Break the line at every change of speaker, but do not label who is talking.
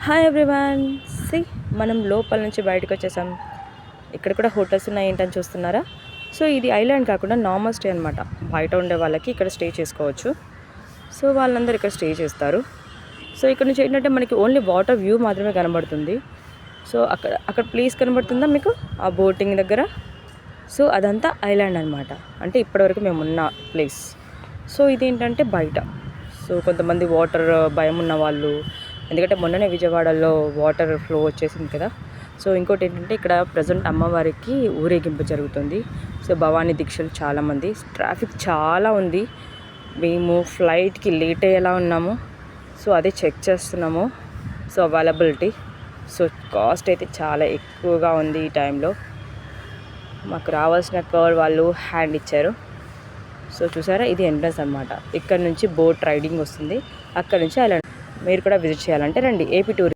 Hi everyone. C మనం లోపల నుంచి బయటకు వచ్చేసాం. ఇక్కడ కూడా హోటల్స్ ఉన్నాయి ఏంటని చూస్తున్నారా? సో ఇది ఐలాండ్ కాకుండా నార్మల్ స్టే అనమాట. బయట ఉండే వాళ్ళకి ఇక్కడ స్టే చేసుకోవచ్చు. సో వాళ్ళందరూ ఇక్కడ స్టే చేస్తారు. సో ఇక్కడ నుంచి ఏంటంటే మనకి ఓన్లీ వాటర్ వ్యూ మాత్రమే కనబడుతుంది. సో అక్కడ ప్లేస్ కనబడుతుందా మీకు ఆ బోటింగ్ దగ్గర? సో అదంతా ఐలాండ్ అనమాట. అంటే ఇప్పటివరకు మేము ఉన్న ప్లేస్. సో ఇదేంటంటే బయట. సో కొంతమంది వాటర్ భయం ఉన్న వాళ్ళు, ఎందుకంటే మొన్ననే విజయవాడలో వాటర్ ఫ్లో వచ్చేసింది కదా. సో ఇంకోటి ఏంటంటే ఇక్కడ ప్రజెంట్ అమ్మవారికి ఊరేగింపు జరుగుతుంది. సో భవానీ దీక్షలు చాలామంది, ట్రాఫిక్ చాలా ఉంది. మేము ఫ్లైట్కి లేట్ అయ్యేలా ఉన్నాము. సో అదే చెక్ చేస్తున్నాము. సో అవైలబిలిటీ, సో కాస్ట్ అయితే చాలా ఎక్కువగా ఉంది ఈ టైంలో. మాకు రావాల్సిన కవర్ వాళ్ళు హ్యాండ్ ఇచ్చారు. సో చూసారా, ఇది ఎంట్రన్స్ అనమాట. ఇక్కడ నుంచి బోట్ రైడింగ్ వస్తుంది. అక్కడ నుంచి ఐలాండ్ మీరు కూడా విజిట్ చేయాలంటే రండి. AP tour